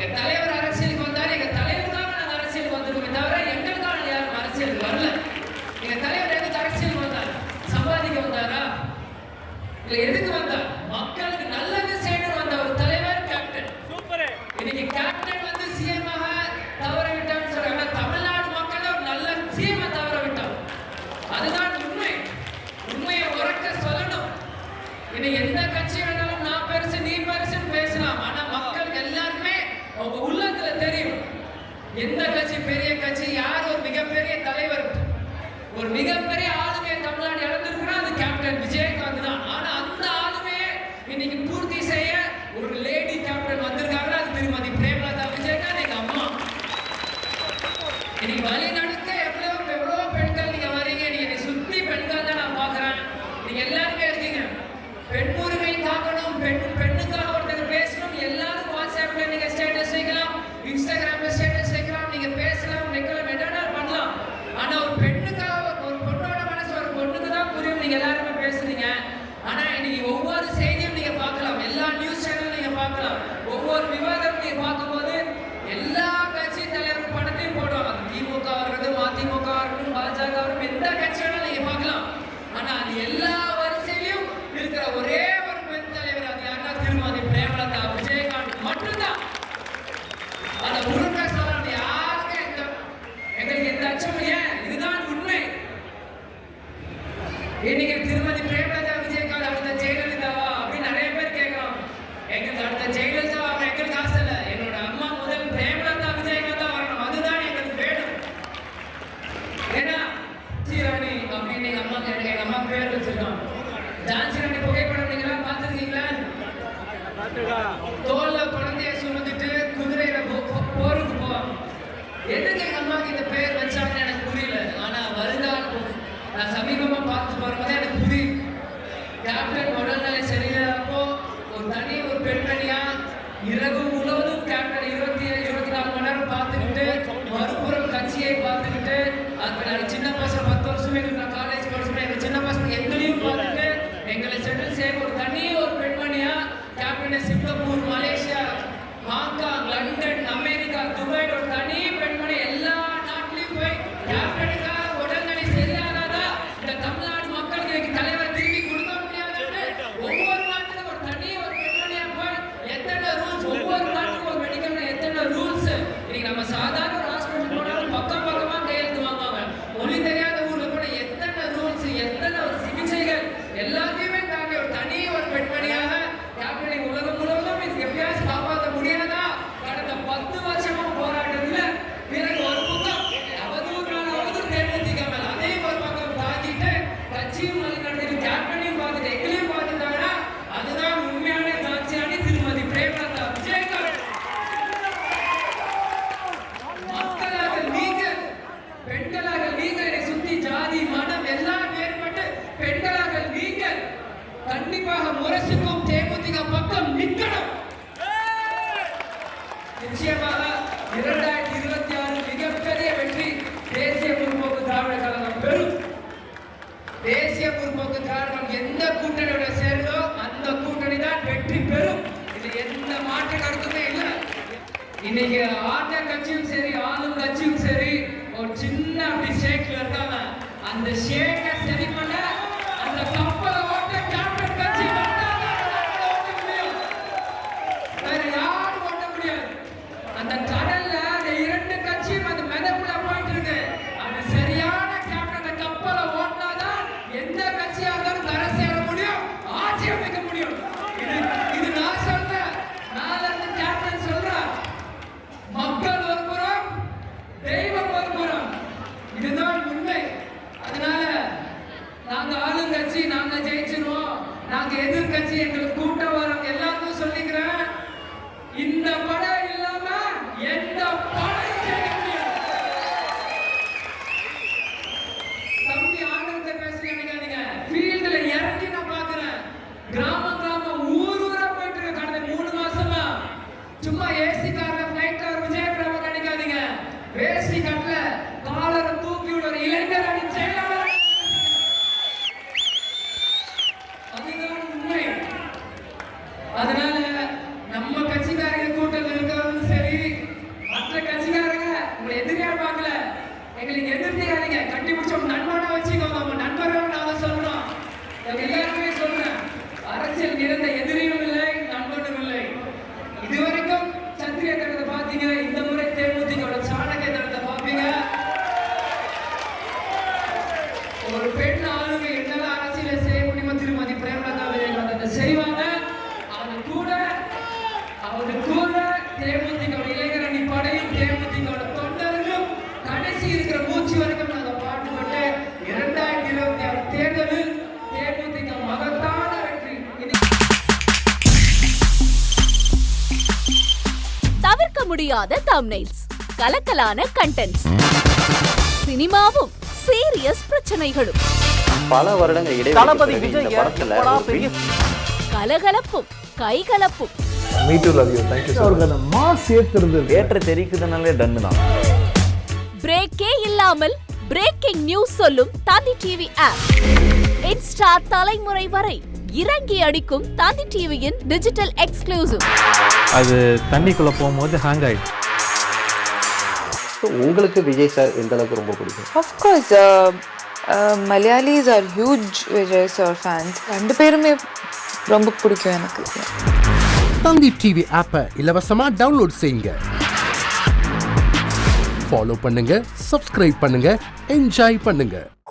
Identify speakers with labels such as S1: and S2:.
S1: எங்க தலைவர் அரசியலுக்கு வந்தாரு, எங்க தலைவருக்காக நாங்க அரசியலுக்கு வந்திருக்கோமே தவிர எங்களுக்காக யாரும் அரசியலுக்கு வரல. எங்க தலைவர் எதுக்கு அரசியலுக்கு வந்தார்? சம்பாதிக்க வந்தாரா? இல்ல எதுக்கு வந்தார்? மக்களுக்கு நல்லது செய்யணும் வந்த ஒரு தலைவர் கேப்டன். சூப்பர். இன்னைக்கு கேப்டன் வந்து சிஎம்மாக தவற விட்டான்னு சொல்றாங்க. தமிழ்நாடு மக்கள் ஒரு நல்ல சிஎம் தவற விட்டார். அதுதான் உண்மை. உண்மையை உறக்க சொல்லணும். இன்னைக்கு எந்த கட்சி வேணாலும் நான் பெருசு நீ பெருசுன்னு பேசலாம். ஆனா மக்கள் எல்லாருமே அவங்க உள்ளத்துல தெரியும் எந்த கட்சி பெரிய கட்சி, யார் ஒரு மிகப்பெரிய தலைவர், ஒரு மிகப்பெரிய ஆளுமையை தமிழ்நாடு இழந்திருக்கிறா அது கேப்டன் விஜயகாந்த் தான். ஆனா அந்த ஆளுமையை இன்னைக்கு பூர்த்தி செய்ய ஒரு லேடி கேப்டன் வந்திருக்காங்க. அது திருமதி பிரேமலதா விஜயகாந்த், எங்க அம்மா. இன்னைக்கு வழி நடக்க எவ்வளவு பெண்கள் நீங்க வரீங்க. நீங்க சுத்தி பெண்கள் தான் நான் பாக்குறேன். நீங்க எல்லாருமே இருக்கீங்க. பெண் உரிமை காக்கணும், பெண்ணுக்காக ஒருத்தர் பேசணும். எல்லாரும் வாட்ஸ்அப்ல நீங்க ஸ்டேட்டஸ் வைக்கலாம், இன்ஸ்டாகிராம்ல ஸ்டேட்டஸ் வைக்கலாம், நீங்க பேசலாம், வைக்கலாம், என்னன்னா பண்ணலாம். ஆனா ஒரு பெண்ணுக்காக ஒரு பொண்ணோட மனசு ஒரு பொண்ணுக்கு தான் புரியும். நீங்க எல்லாருமே பேசுறீங்க. ஆனா இன்னைக்கு ஒவ்வொரு செய்தியும் நீங்க பார்க்கலாம், எல்லா நியூஸ் சேனலும் நீங்க பார்க்கலாம், ஒவ்வொரு விவாதம் நீங்க பார்க்கும்போது எல்லா கட்சி தலைவர் படத்தையும் போடுவாங்க. திமுக இருக்கட்டும், மதிமுக இருக்கட்டும், பாஜக இருக்கட்டும், எந்த கட்சி வேணாலும் நீங்க பார்க்கலாம். ஆனா அது எல்லா வரிசையிலும் இருக்கிற ஒரே ஒரு பெண் தலைவர், அது யாருன்னா திருமதி பிரேமலதா விஜயகாந்த் மட்டும்தான். அந்த முருகா சொல்றாங்க யாருக்கு எங்களுக்கு எந்த அச்சம் இல்லையா? இதுதான் உண்மை. இன்னைக்கு திருமதி பிரேமலதா விஜயகாந்த் அடுத்த ஜெயலலிதாவா அப்படின்னு நிறைய பேர் கேட்கிறோம். எங்களுக்கு அடுத்த ஜெயலலிதா அவங்க எங்களுக்கு ஆசை இல்லை. என்னோட அம்மா முதல் பிரேமலதா விஜயகாந்த் தான் வரணும். அதுதான் எங்களுக்கு வேணும். ஏன்னா ஜான்சி அப்படின்னு எங்க அம்மா பேர் வச்சிருக்கோம். ஜான்சி ராணி புகைப்படம் நீங்க எல்லாம் பார்த்திருக்கீங்களா? தோல்ல குழந்தைய சுமந்துட்டு குதிரையில போருக்கு போவாங்க. எதுக்கு எங்க அம்மாவுக்கு இந்த பேர் வச்சாங்கன்னு எனக்கு புரியல. ஆனா வருங்காலம் நான் சமீபமா பார்த்து போறப்பதான் எனக்கு புரியுது. கேப்டன் உடல்நிலை சரியில்லாதப்போ ஒரு தனி ஒரு பெண்மணியா இரவு முழுவதும் கேப்டன் 24 மணி நேரம் பார்த்துக்கிட்டு மறுபுறம் கட்சியை பார்த்துக்கிட்டு அது சின்ன பசங்க 10 வருஷமே நான் காலேஜ் படிச்சுட்டு எங்க சின்ன பசங்க எங்களையும் பார்த்துட்டு எங்களை செட்டில் செய்ய ஒரு தனி ஒரு பெண்மணியா கேப்டனை Singapore, Malaysia, Hong Kong, London, America, Dubai ஒரு தனி பெண்மணி எல்லா நாட்டிலையும் போய் கேப்டனுக்காக உடல்நிலை சரியாகாதா இந்த தமிழ்நாடு மக்களுக்கு தலைவர் திரும்பி கொடுக்க முடியாதுன்னு ஒவ்வொரு நாட்டுக்கும் ஒரு தனி ஒரு பெண்மணியா போய் எத்தனை ரூல்ஸ், ஒவ்வொரு நாட்டுக்கும் ஒரு மெடிக்கல் எத்தனை ரூல்ஸ். இன்னைக்கு நம்ம சாதாரண ஒரு ஹாஸ்பிட்டல் போனாலும் பக்கமா கையெழுத்து வாங்குவாங்க. மொழி தெரியாத ஊர்ல கூட எத்தனை ரூல்ஸ், எத்தனை ஒரு சிகிச்சைகள் எல்லாத்தையுமே தாண்டி ஒரு தனி ஒரு பெண்மணியாக கேப்டனை உலகம் முழுவதும் இது எப்படியாச்சும் காப்பாற்ற முடியாதா? கடந்த 10 வருஷமா போராட்டத்துல பிறகு ஒரு பக்கம் அவதூறு தேமுதிக மேல அதையும் ஒரு பக்கம் தாக்கிட்டு கட்சியும் வழி நடத்திட்டு கேப்டனையும் பார்த்துட்டு எங்களையும் பார்த்துட்டாங்கன்னா அதுதான் உண்மையான ஜான்சிராணி திருமதி பிரேமலதா விஜயகாந்த். மக்களாக நீங்கள், பெண்களாக நீங்கள், என்னை சுத்தி ஜாதி மனம் எல்லாம் வேறுபட்டு பெண்களாக நீங்கள் கண்டிப்பாக முரசுக்கும் தேமுதிக பக்கம் நிற்கணும். நிச்சயமாக 2026 மிகப்பெரிய வெற்றி தேசிய முற்போக்கு திராவிட கழகம் பெறும். தேசிய முற்போக்கு திராவிடம் எந்த கூட்டணியோட சேருதோ அந்த கூட்டணி தான் வெற்றி பெறும். இது எந்த மாற்று கருத்துமே இல்லை. இன்னைக்கு ஆட்ட கட்சியும் சரி, ஆளும் கட்சியும் சரி, ஒரு சின்ன அப்படி ஷேக்ல இருக்காங்க. அந்த ஷேக்கை சரி பண்ண அந்த கப்பலை ஓட்ட கேப்டன் கட்சி ஓட்ட முடியும். வேற யாரும் ஓட்ட முடியாது. அந்த கடல்ல அந்த 2 கட்சியும் அந்த மெதப்புல போயிட்டு இருக்கு. அது சரியான கேப்டன் அந்த கப்பலை ஓட்டினாதான் எந்த கட்சியா இருந்தாலும் கரை சேர முடியும், ஆட்சி அமைக்க முடியும். இது நான் சொல்றேன், நான் இருந்து கேப்டன் சொல்றேன். மக்கள் ஒரு புறம், தெய்வம் ஒரு புறம். இதுதான் உண்மை. அதனால நாங்க ஆளுங்கட்சி, நாங்க
S2: முடியாத தம்ப்நெயில்ஸ், கலக்கலான கண்டென்ட்ஸ், சினிமாவும் சீரியஸ் பிரச்சனைகளும்,
S3: பல வருடங்கள்
S4: தளபதி
S3: இடைவெளி
S4: விஜய்
S3: இந்த படத்துல
S2: கலகலப்பும் கைகலப்பும்.
S5: Me too, love you. Thank you so much. அவருக்கு அந்த மாஸ் ஏத்துறது
S3: ஏற்ற தெரிக்குதுனாலே டன்னு தான்.
S2: பிரேக்கே இல்லாமல் பிரேக்கிங் நியூஸ் சொல்லும் தந்தி டிவி ஆப். இன்ஸ்டா தலைமுறை வரை இறங்கி அடிக்கும் தந்தி டிவியின் டிஜிட்டல் எக்ஸ்க்ளூசிவ்.
S5: அது தண்ணிக்குள்ள போகும்போது ஹேங் ஆயிடுச்சு.
S3: உங்களுக்கு விஜய் சார் எந்த அளவுக்கு ரொம்ப பிடிக்கும்?
S6: Of course, Malayalis are huge Vijay sir fans. ரெண்டு பேருமே ரொம்ப பிடிக்கும் எனக்கு.
S7: தந்தி டிவி ஆப்பை இலவசமா டவுன்லோட் செய்யுங்க. ஃபாலோ பண்ணுங்க, சப்ஸ்கிரைப் பண்ணுங்க, என்ஜாய் பண்ணுங்க.